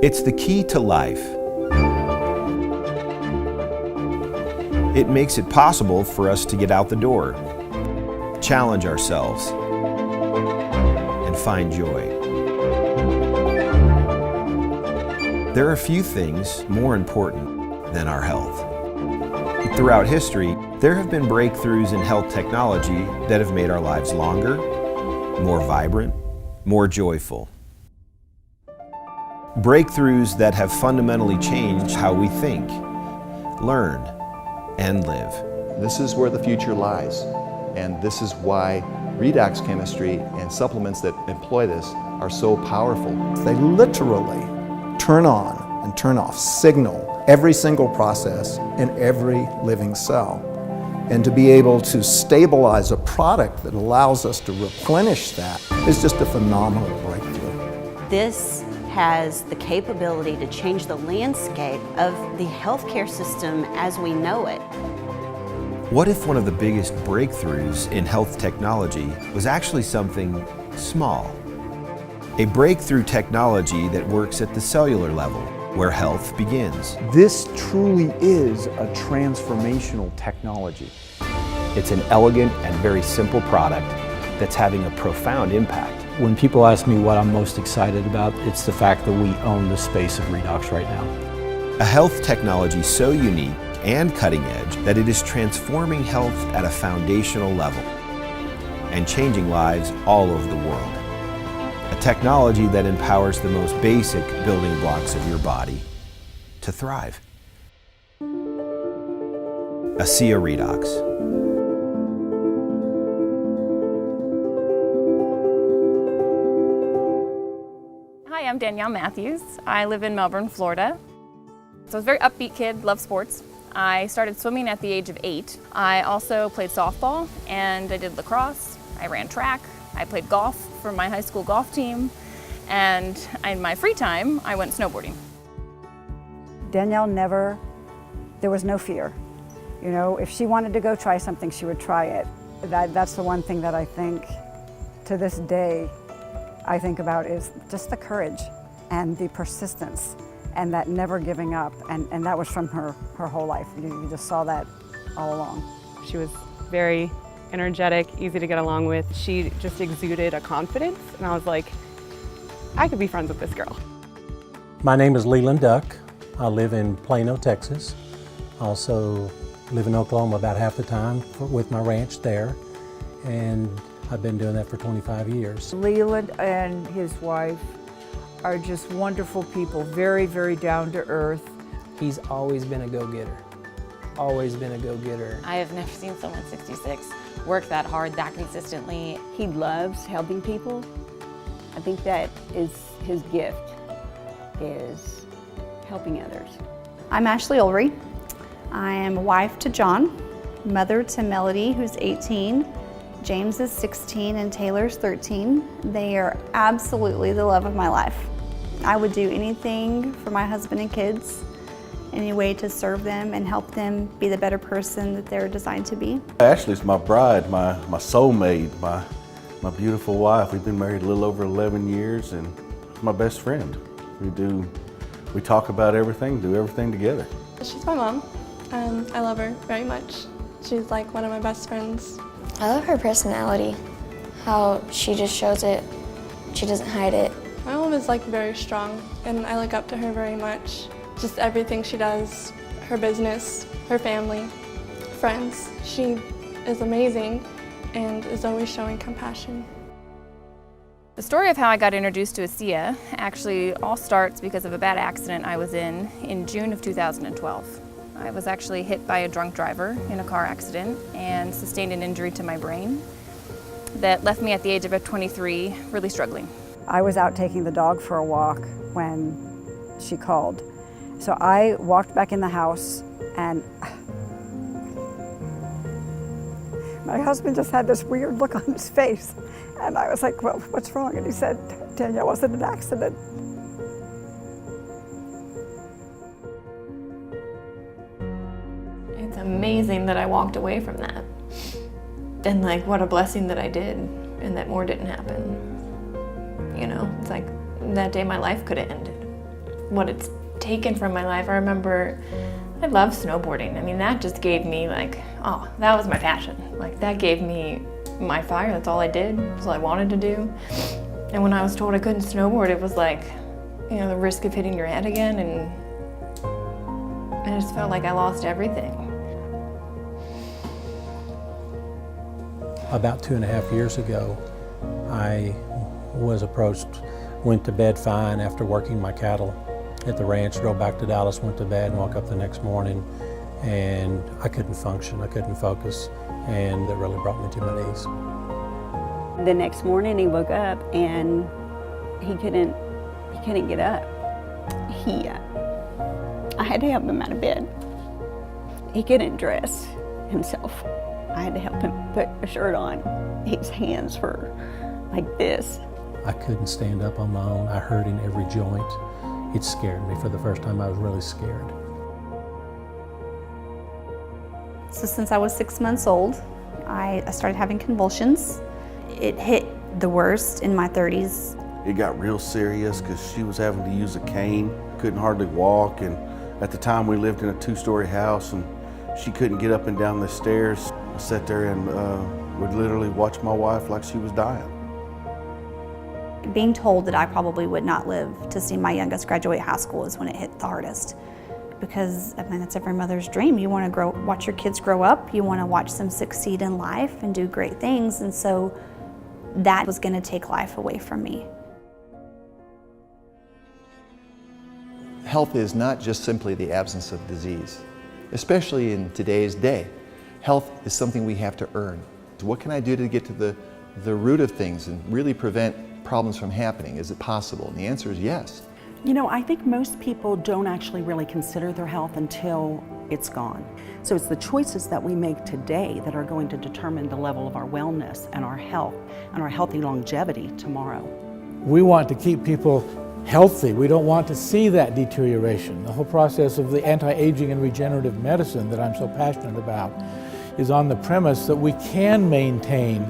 It's the key to life. It makes it possible for us to get out the door, challenge ourselves, and find joy. There are few things more important than our health. Throughout history, there have been breakthroughs in health technology that have made our lives longer, more vibrant, more joyful. Breakthroughs that have fundamentally changed how we think, learn, and live. This is where the future lies, and this is why redox chemistry and supplements that employ this are so powerful. They literally turn on and turn off, signal every single process in every living cell. And to be able to stabilize a product that allows us to replenish that is just a phenomenal breakthrough. This has the capability to change the landscape of the healthcare system as we know it. What if one of the biggest breakthroughs in health technology was actually something small? A breakthrough technology that works at the cellular level, where health begins. This truly is a transformational technology. It's an elegant and very simple product that's having a profound impact. When people ask me what I'm most excited about, it's the fact that we own the space of redox right now. A health technology so unique and cutting edge that it is transforming health at a foundational level and changing lives all over the world. A technology that empowers the most basic building blocks of your body to thrive. ASEA Redox. Hi, I'm Danielle Matthews. I live in Melbourne, Florida. So I was a very upbeat kid, loved sports. I started swimming at the age of 8. I also played softball and I did lacrosse. I ran track. I played golf for my high school golf team. And in my free time, I went snowboarding. Danielle there was no fear. You know, if she wanted to go try something, she would try it. That's the one thing that I think, to this day, I think about is just the courage and the persistence and that never giving up. And that was from her whole life. You just saw that all along. She was very energetic, easy to get along with. She just exuded a confidence, and I was like, I could be friends with this girl. My name is Leland Duck. I live in Plano, Texas. I also live in Oklahoma about half the time with my ranch there, and I've been doing that for 25 years. Leland and his wife are just wonderful people, very, very down to earth. He's always been a go-getter. Always been a go-getter. I have never seen someone 66 work that hard, that consistently. He loves helping people. I think that is his gift, is helping others. I'm Ashley Ulrey. I am a wife to John, mother to Melody, who's 18. James is 16 and Taylor's 13. They are absolutely the love of my life. I would do anything for my husband and kids, any way to serve them and help them be the better person that they're designed to be. Ashley's my bride, my soulmate, my beautiful wife. We've been married a little over 11 years and my best friend. We talk about everything, do everything together. She's my mom. I love her very much. She's like one of my best friends. I love her personality, how she just shows it, she doesn't hide it. My mom is like very strong and I look up to her very much. Just everything she does, her business, her family, friends. She is amazing and is always showing compassion. The story of how I got introduced to ASEA actually all starts because of a bad accident I was in June of 2012. I was actually hit by a drunk driver in a car accident and sustained an injury to my brain that left me at the age of 23 really struggling. I was out taking the dog for a walk when she called. So I walked back in the house and my husband just had this weird look on his face. And I was like, well, what's wrong? And he said, Danielle was in an accident. It's amazing that I walked away from that. And like, what a blessing that I did and that more didn't happen. You know, it's like that day my life could have ended. what it's taken from my life. I remember I love snowboarding. I mean, that just gave me like, oh, that was my passion. Like that gave me my fire. That's all I did. That's all I wanted to do. And when I was told I couldn't snowboard, it was like, you know, the risk of hitting your head again, and I just felt like I lost everything. About 2.5 years ago, I was approached, went to bed fine after working my cattle at the ranch, drove back to Dallas, went to bed and woke up the next morning, and I couldn't function, I couldn't focus, and that really brought me to my knees. The next morning he woke up and he couldn't get up. I had to help him out of bed. He couldn't dress himself. I had to help him put a shirt on. His hands were like this. I couldn't stand up on my own. I hurt in every joint. It scared me. For the first time, I was really scared. So since I was 6 months old, I started having convulsions. It hit the worst in my 30s. It got real serious because she was having to use a cane, couldn't hardly walk, and at the time we lived in a 2-story house and she couldn't get up and down the stairs. I sat there and would literally watch my wife like she was dying. Being told that I probably would not live to see my youngest graduate high school is when it hit the hardest. Because I mean, that's every mother's dream. You want to watch your kids grow up, you want to watch them succeed in life and do great things, and so that was going to take life away from me. Health is not just simply the absence of disease, especially in today's day. Health is something we have to earn. What can I do to get to the root of things and really prevent problems from happening? Is it possible? And the answer is yes. You know, I think most people don't actually really consider their health until it's gone. So it's the choices that we make today that are going to determine the level of our wellness and our health and our healthy longevity tomorrow. We want to keep people healthy. We don't want to see that deterioration. The whole process of the anti-aging and regenerative medicine that I'm so passionate about is on the premise that we can maintain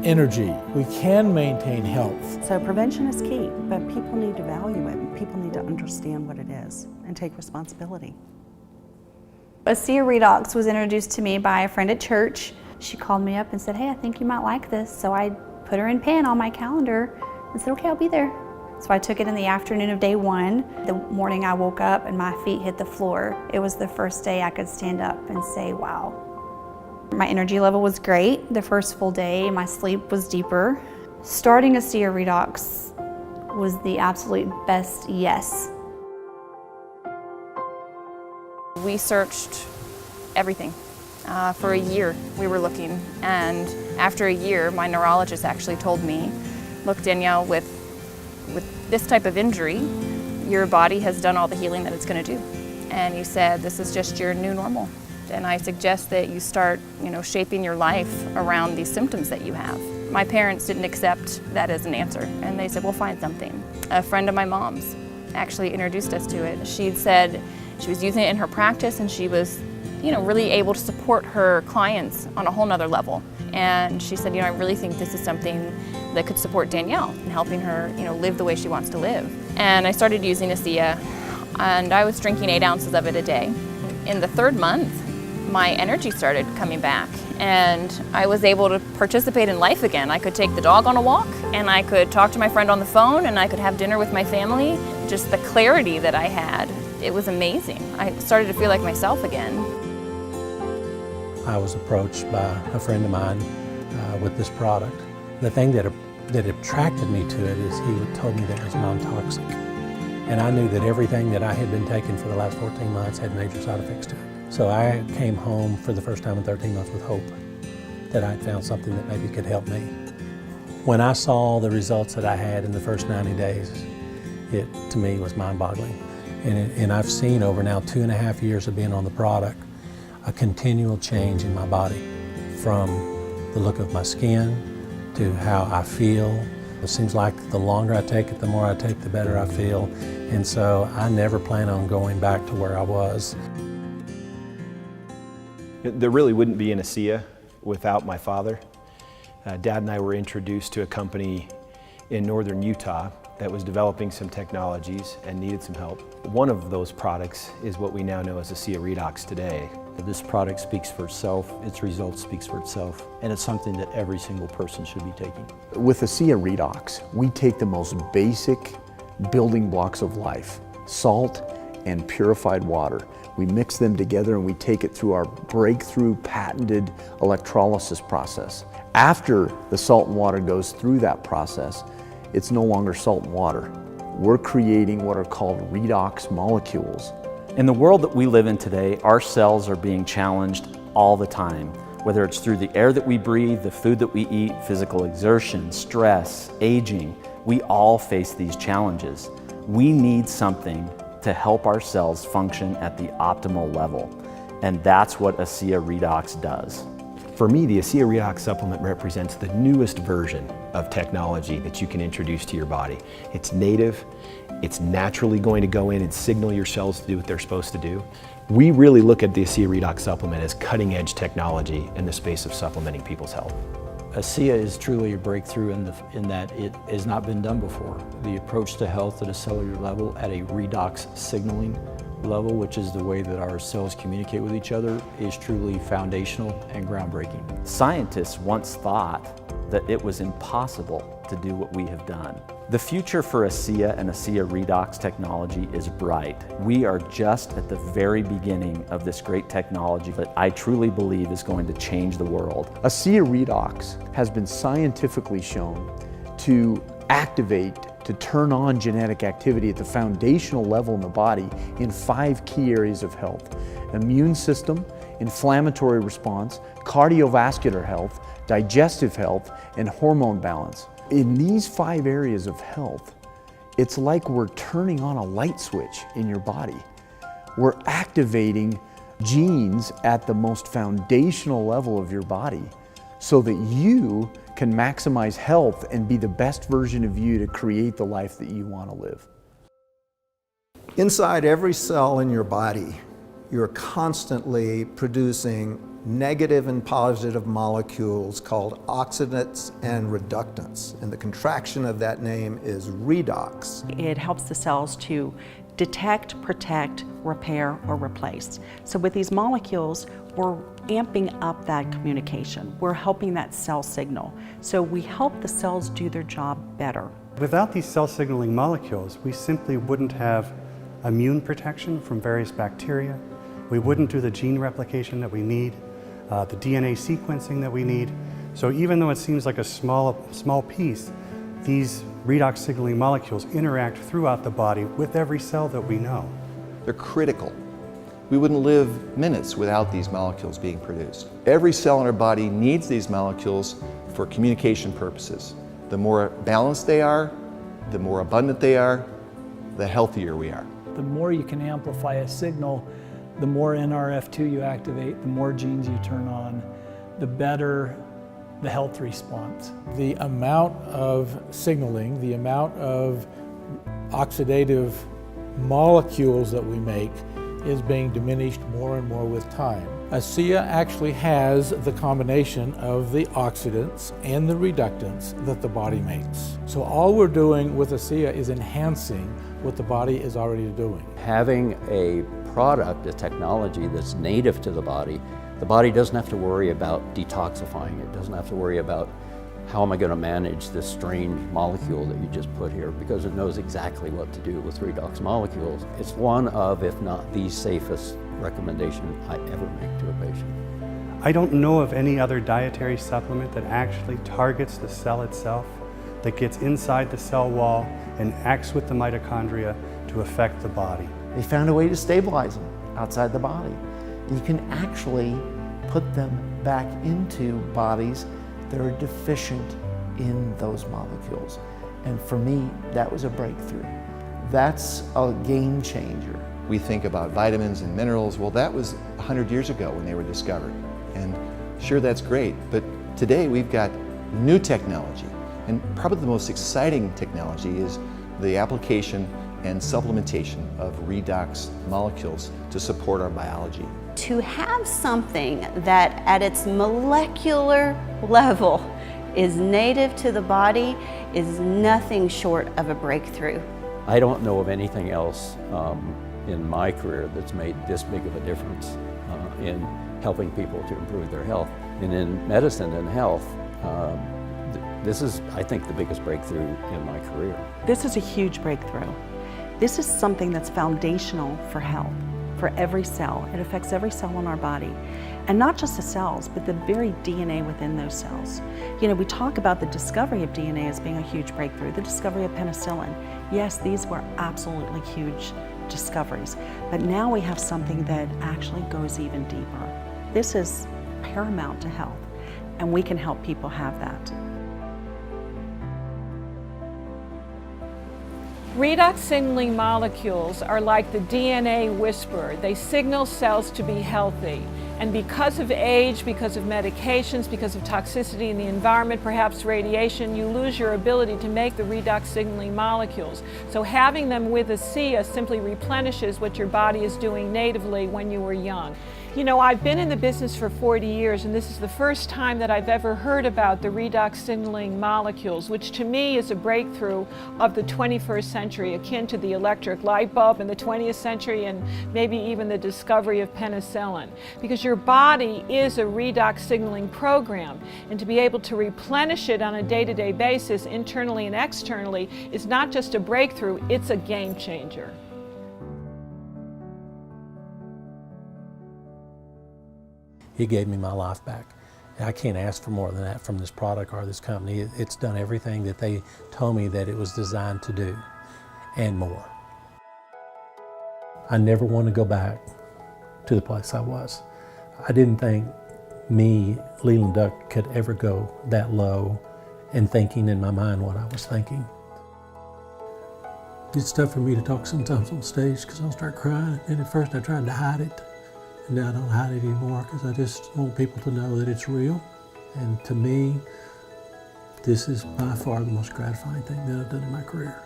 energy, we can maintain health. So prevention is key, but people need to value it, and people need to understand what it is and take responsibility. ASEA Redox was introduced to me by a friend at church. She called me up and said, hey, I think you might like this. So I put her in pen on my calendar and said, okay, I'll be there. So I took it in the afternoon of day 1. The morning I woke up and my feet hit the floor. It was the first day I could stand up and say, wow. My energy level was great. The first full day, my sleep was deeper. Starting ASEA Redox was the absolute best yes. We searched everything. For a year we were looking, and after a year my neurologist actually told me, look Danielle, with this type of injury, your body has done all the healing that it's going to do. And you said, this is just your new normal. And I suggest that you start, shaping your life around these symptoms that you have. My parents didn't accept that as an answer, and they said, we'll find something. A friend of my mom's actually introduced us to it. She'd said she was using it in her practice, and she was, really able to support her clients on a whole nother level. And she said, I really think this is something that could support Danielle in helping her, live the way she wants to live. And I started using ASEA, and I was drinking 8 ounces of it a day. In the 3rd month, my energy started coming back, and I was able to participate in life again. I could take the dog on a walk, and I could talk to my friend on the phone, and I could have dinner with my family. Just the clarity that I had, it was amazing. I started to feel like myself again. I was approached by a friend of mine with this product. The thing that attracted me to it is he told me that it was non-toxic. And I knew that everything that I had been taking for the last 14 months had major side effects to it. So I came home for the first time in 13 months with hope that I'd found something that maybe could help me. When I saw the results that I had in the first 90 days, it to me was mind-boggling. And I've seen over now 2.5 years of being on the product, a continual change in my body, from the look of my skin to how I feel. It seems like the longer I take it, the more I take, the better I feel. And so I never plan on going back to where I was. There really wouldn't be an ASEA without my father. Dad and I were introduced to a company in northern Utah that was developing some technologies and needed some help. One of those products is what we now know as ASEA REDOX today. This product speaks for itself, its results speaks for itself, and it's something that every single person should be taking. With ASEA REDOX, we take the most basic building blocks of life, salt and purified water. We mix them together and we take it through our breakthrough patented electrolysis process. After the salt and water goes through that process, it's no longer salt and water. We're creating what are called redox molecules. In the world that we live in today, our cells are being challenged all the time. Whether it's through the air that we breathe, the food that we eat, physical exertion, stress, aging, we all face these challenges. We need something to help our cells function at the optimal level. And that's what ASEA REDOX does. For me, the ASEA REDOX supplement represents the newest version of technology that you can introduce to your body. It's native, it's naturally going to go in and signal your cells to do what they're supposed to do. We really look at the ASEA REDOX supplement as cutting edge technology in the space of supplementing people's health. ASEA is truly a breakthrough in that it has not been done before. The approach to health at a cellular level, at a redox signaling level, which is the way that our cells communicate with each other, is truly foundational and groundbreaking. Scientists once thought that it was impossible to do what we have done. The future for ASEA and ASEA REDOX technology is bright. We are just at the very beginning of this great technology that I truly believe is going to change the world. ASEA REDOX has been scientifically shown to activate, to turn on genetic activity at the foundational level in the body in 5 key areas of health: immune system, inflammatory response, cardiovascular health, digestive health, and hormone balance. In these 5 areas of health, it's like we're turning on a light switch in your body. We're activating genes at the most foundational level of your body so that you can maximize health and be the best version of you to create the life that you want to live. Inside every cell in your body, you're constantly producing negative and positive molecules called oxidants and reductants. And the contraction of that name is redox. It helps the cells to detect, protect, repair, or replace. So with these molecules, we're amping up that communication. We're helping that cell signal. So we help the cells do their job better. Without these cell signaling molecules, we simply wouldn't have immune protection from various bacteria. We wouldn't do the gene replication that we need, the DNA sequencing that we need. So even though it seems like a small piece, these redox signaling molecules interact throughout the body with every cell that we know. They're critical. We wouldn't live minutes without these molecules being produced. Every cell in our body needs these molecules for communication purposes. The more balanced they are, the more abundant they are, the healthier we are. The more you can amplify a signal, the more NRF2 you activate, the more genes you turn on, the better the health response. The amount of signaling, the amount of oxidative molecules that we make is being diminished more and more with time. ASEA actually has the combination of the oxidants and the reductants that the body makes. So all we're doing with ASEA is enhancing what the body is already doing. Having a product, a technology that's native to the body doesn't have to worry about detoxifying it, doesn't have to worry about how am I going to manage this strange molecule that you just put here, because it knows exactly what to do with redox molecules. It's one of, if not the safest recommendation I ever make to a patient. I don't know of any other dietary supplement that actually targets the cell itself, that gets inside the cell wall and acts with the mitochondria to affect the body. They found a way to stabilize them outside the body. You can actually put them back into bodies that are deficient in those molecules. And for me, that was a breakthrough. That's a game changer. We think about vitamins and minerals. Well, that was 100 years ago when they were discovered. And sure, that's great, but today we've got new technology. And probably the most exciting technology is the application and supplementation of redox molecules to support our biology. To have something that at its molecular level is native to the body is nothing short of a breakthrough. I don't know of anything else in my career that's made this big of a difference in helping people to improve their health. And in medicine and health, this is, I think, the biggest breakthrough in my career. This is a huge breakthrough. This is something that's foundational for health, for every cell. It affects every cell in our body. And not just the cells, but the very DNA within those cells. You know, we talk about the discovery of DNA as being a huge breakthrough, the discovery of penicillin. Yes, these were absolutely huge discoveries. But now we have something that actually goes even deeper. This is paramount to health, and we can help people have that. Redox signaling molecules are like the DNA whisperer. They signal cells to be healthy. And because of age, because of medications, because of toxicity in the environment, perhaps radiation, you lose your ability to make the redox signaling molecules. So having them with ASEA simply replenishes what your body is doing natively when you were young. You know, I've been in the business for 40 years, and this is the first time that I've ever heard about the redox signaling molecules, which to me is a breakthrough of the 21st century, akin to the electric light bulb in the 20th century and maybe even the discovery of penicillin. Because your body is a redox signaling program, and to be able to replenish it on a day-to-day basis, internally and externally, is not just a breakthrough, it's a game changer. He gave me my life back. I can't ask for more than that from this product or this company. It's done everything that they told me that it was designed to do, and more. I never want to go back to the place I was. I didn't think me, Leland Duck, could ever go that low and thinking in my mind what I was thinking. It's tough for me to talk sometimes on stage because I'll start crying, and at first I tried to hide it. Now I don't hide it anymore because I just want people to know that it's real. And to me, this is by far the most gratifying thing that I've done in my career.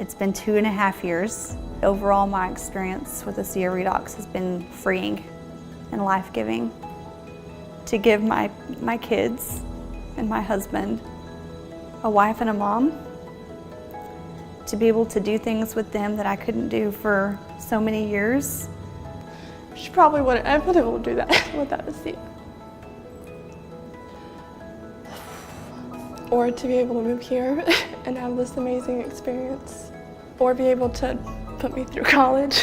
It's been 2.5 years. Overall, my experience with ASEA REDOX has been freeing and life-giving. To give my kids and my husband a wife and a mom, to be able to do things with them that I couldn't do for so many years. She probably wouldn't have been able to do that without ASEA. Or to be able to move here and have this amazing experience. Or be able to put me through college.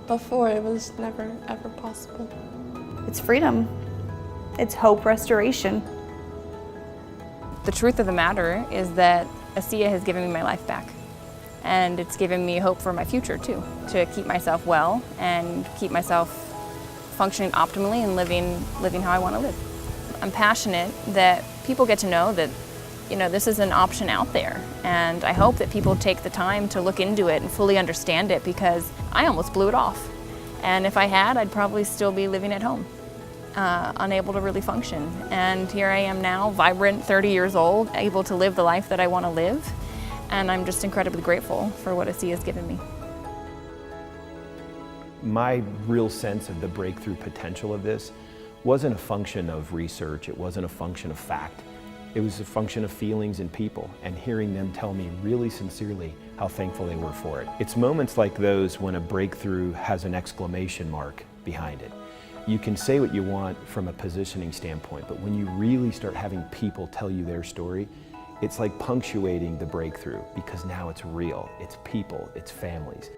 Before, it was never, ever possible. It's freedom. It's hope restoration. The truth of the matter is that ASEA has given me my life back, and it's given me hope for my future too, to keep myself well and keep myself functioning optimally and living how I want to live. I'm passionate that people get to know that, you know, this is an option out there, and I hope that people take the time to look into it and fully understand it, because I almost blew it off, and if I had, I'd probably still be living at home. Unable to really function. And here I am now, vibrant, 30 years old, able to live the life that I want to live. And I'm just incredibly grateful for what ASEA has given me. My real sense of the breakthrough potential of this wasn't a function of research, it wasn't a function of fact. It was a function of feelings and people, and hearing them tell me really sincerely how thankful they were for it. It's moments like those when a breakthrough has an exclamation mark behind it. You can say what you want from a positioning standpoint, but when you really start having people tell you their story, it's like punctuating the breakthrough, because now it's real, it's people, it's families.